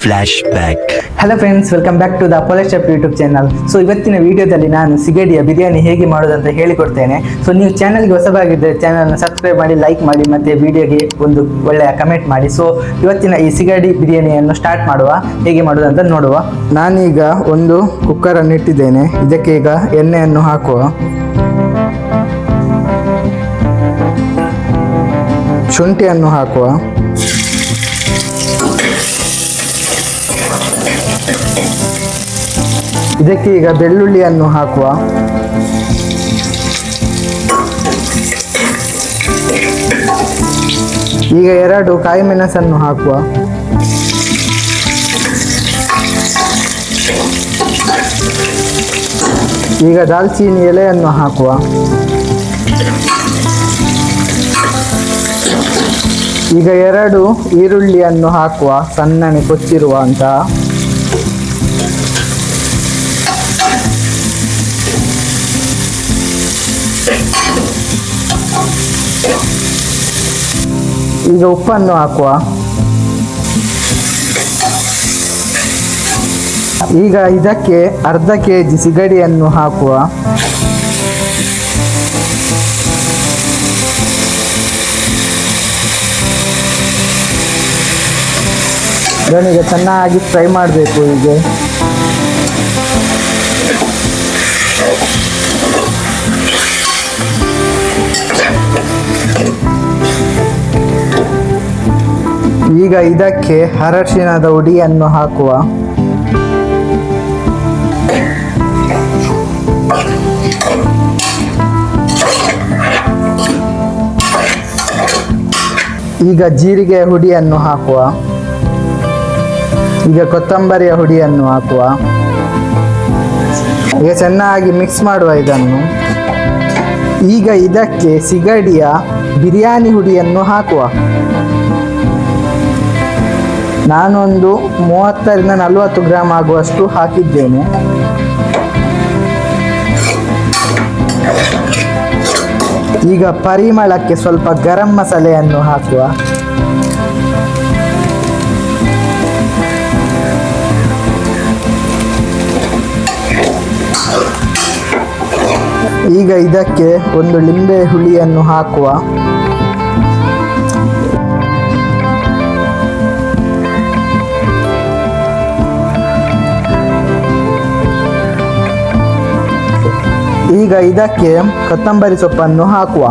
ಫ್ಲಾಶ್ಬ್ಯಾಕ್. Hello friends, welcome back to the police chef YouTube channel. So ಇವತ್ತಿನ ವಿಡಿಯೋದಲ್ಲಿ ನಾನು ಸಿಗಡಿಯ ಬಿರಿಯಾನಿ ಹೇಗೆ ಮಾಡೋದಂತ ಹೇಳಿಕೊಡ್ತೇನೆ. ಸೊ ನೀವು ಚಾನಲ್ಗೆ ಹೊಸಬಾಗಿದ್ದರೆ ಚಾನಲ್ನ ಸಬ್ಸ್ಕ್ರೈಬ್ ಮಾಡಿ, ಲೈಕ್ ಮಾಡಿ ಮತ್ತು ವಿಡಿಯೋಗೆ ಒಂದು ಒಳ್ಳೆಯ ಕಮೆಂಟ್ ಮಾಡಿ. ಸೊ ಇವತ್ತಿನ ಈ ಸಿಗಡಿ ಬಿರಿಯಾನಿಯನ್ನು ಸ್ಟಾರ್ಟ್ ಮಾಡುವ, ಹೇಗೆ ಮಾಡೋದಂತ ನೋಡುವ. ನಾನೀಗ ಒಂದು ಕುಕ್ಕರನ್ನು ಇಟ್ಟಿದ್ದೇನೆ. ಇದಕ್ಕೆ ಈಗ ಎಣ್ಣೆಯನ್ನು ಹಾಕುವ. ಶುಂಠಿಯನ್ನು ಹಾಕುವ. ಇದಕ್ಕೆ ಈಗ ಬೆಳ್ಳುಳ್ಳಿಯನ್ನು ಹಾಕುವ. ಈಗ 2 ಕಾಯಿ ಮೆಣಸನ್ನು ಹಾಕುವ. ಈಗ ದಾಲ್ಚಿನ್ನಿ ಎಲೆಯನ್ನು ಹಾಕುವ. ಈಗ 2 ಈರುಳ್ಳಿಯನ್ನು ಹಾಕುವ, ಸಣ್ಣನೆ ಕೊಚ್ಚಿರುವಂತಹ. ಈಗ ಉಪ್ಪನ್ನು ಹಾಕುವ. ಈಗ ಇದಕ್ಕೆ ಅರ್ಧ kg ಸಿಗಡಿಯನ್ನು ಹಾಕುವ. ಇದನ್ನೀಗ ಚೆನ್ನಾಗಿ ಫ್ರೈ ಮಾಡಬೇಕು. ಹೀಗೆ ಈಗ ಇದಕ್ಕೆ ಅರಶಿನದ ಹುಡಿಯನ್ನು ಹಾಕುವ. ಈಗ ಜೀರಿಗೆ ಹುಡಿಯನ್ನು ಹಾಕುವ. ಈಗ ಕೊತ್ತಂಬರಿಯ ಹುಡಿಯನ್ನು ಹಾಕುವ. ಈಗ ಚೆನ್ನಾಗಿ ಮಿಕ್ಸ್ ಮಾಡುವ ಇದನ್ನು. ಈಗ ಇದಕ್ಕೆ ಸಿಗಡಿಯ ಬಿರಿಯಾನಿ ಹುಡಿಯನ್ನು ಹಾಕುವ. ನಾನೊಂದು 30ರಿಂದ 40 ಗ್ರಾಮ್ ಆಗುವಷ್ಟು ಹಾಕಿದ್ದೇನೆ. ಈಗ ಪರಿಮಳಕ್ಕೆ ಸ್ವಲ್ಪ ಗರಂ ಮಸಾಲೆಯನ್ನು ಹಾಕುವ. ಈಗ ಇದಕ್ಕೆ ಒಂದು ಲಿಂಬೆ ಹುಳಿಯನ್ನು ಹಾಕುವ. ಈಗ ಇದಕ್ಕೆ ಕೊತ್ತಂಬರಿ ಸೊಪ್ಪನ್ನು ಹಾಕುವ.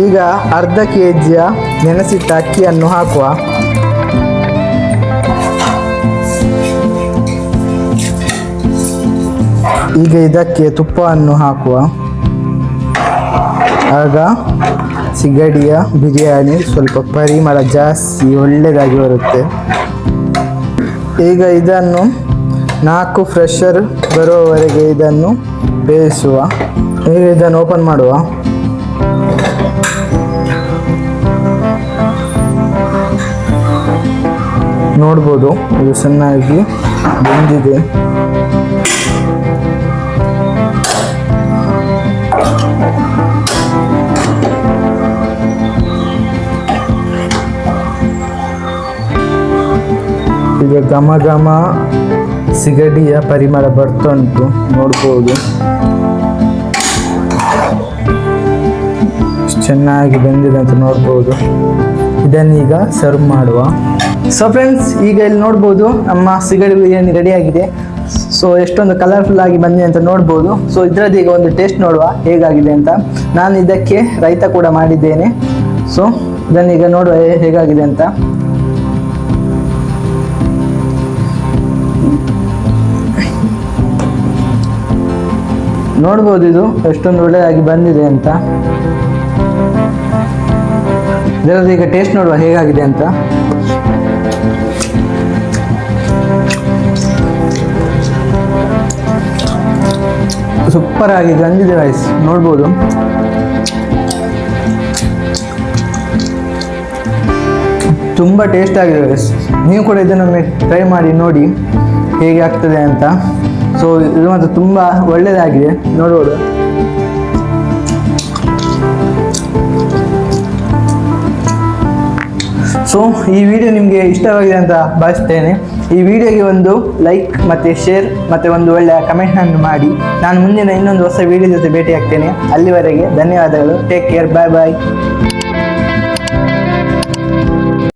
ಈಗ ಅರ್ಧ kg ನೆನೆಸಿಟ್ಟ ಅಕ್ಕಿಯನ್ನು ಹಾಕುವ. ಈಗ ಇದಕ್ಕೆ ತುಪ್ಪವನ್ನು ಹಾಕುವ. ಆಗ ಸಿಗಡಿಯ ಬಿರಿಯಾನಿ ಸ್ವಲ್ಪ ಪರಿಮಳ ಜಾಸ್ತಿ ಒಳ್ಳೆಯದಾಗಿ ಬರುತ್ತೆ. ಈಗ ಇದನ್ನು 4 ಪ್ರೆಷರ್ ಬರುವವರೆಗೆ ಇದನ್ನು ಬೇಯಿಸುವ. ಈಗ ಇದನ್ನು ಓಪನ್ ಮಾಡುವ. ನೋಡ್ಬೋದು, ಇದು ಚೆನ್ನಾಗಿ ಬೆಂದಿದೆ. ಈಗ ಘಮ ಘಮ ಸಿಗಡಿಯ ಪರಿಮಳ ಬರ್ತಾ ಉಂಟು, ನೋಡ್ಬೋದು. ಚೆನ್ನಾಗಿ ಬೆಂದಿದೆ ಅಂತ ನೋಡ್ಬೋದು. ಇದನ್ನೀಗ ಸರ್ವ್ ಮಾಡುವ. ಸೊ ಫ್ರೆಂಡ್ಸ್, ಈಗ ಇಲ್ಲಿ ನೋಡ್ಬೋದು ನಮ್ಮ ಸಿಗಡಿ ಬಿರಿಯಾನಿ ರೆಡಿ ಆಗಿದೆ. ಸೊ ಎಷ್ಟೊಂದು ಕಲರ್ಫುಲ್ ಆಗಿ ಬಂದಿದೆ ಅಂತ ನೋಡ್ಬೋದು. ಸೊ ಇದರದ್ದು ಈಗ ಒಂದು ಟೇಸ್ಟ್ ನೋಡುವ ಹೇಗಾಗಿದೆ ಅಂತ. ನಾನು ಇದಕ್ಕೆ ರೈತ ಕೂಡ ಮಾಡಿದ್ದೇನೆ. ಸೊ ಇದನ್ನೀಗ ನೋಡುವ ಹೇಗಾಗಿದೆ ಅಂತ. ನೋಡ್ಬೋದು ಇದು ಎಷ್ಟೊಂದು ಒಳ್ಳೆಯದಾಗಿ ಬಂದಿದೆ ಅಂತ. ಇದರದ್ದು ಈಗ ಟೇಸ್ಟ್ ನೋಡುವ ಹೇಗಾಗಿದೆ ಅಂತ. ಸೂಪರ್ ಆಗಿ ಬಂದಿದೆ ಗೈಸ್, ನೋಡ್ಬೋದು. ತುಂಬ ಟೇಸ್ಟ್ ಆಗಿದೆ. ನೀವು ಕೂಡ ಇದನ್ನೊಮ್ಮೆ ಟ್ರೈ ಮಾಡಿ ನೋಡಿ ಹೇಗೆ ಆಗ್ತದೆ ಅಂತ. ಸೊ ಇದು ಮಾತ್ರ ತುಂಬ ಒಳ್ಳೆಯದಾಗಿದೆ, ನೋಡ್ಬೋದು. ಸೊ ಈ ವಿಡಿಯೋ ನಿಮಗೆ ಇಷ್ಟವಾಗಿದೆ ಅಂತ ಭಾವಿಸ್ತೇನೆ. ಈ ವಿಡಿಯೋಗೆ ಒಂದು ಲೈಕ್ ಮತ್ತು ಶೇರ್ ಮತ್ತು ಒಂದು ಒಳ್ಳೆಯ ಕಮೆಂಟನ್ನು ಮಾಡಿ. ನಾನು ಮುಂದಿನ ಇನ್ನೊಂದು ಹೊಸ ವಿಡಿಯೋ ಜೊತೆ ಭೇಟಿ ಆಗ್ತೇನೆ. ಅಲ್ಲಿವರೆಗೆ ಧನ್ಯವಾದಗಳು. Take care. ಬಾಯ್ ಬಾಯ್.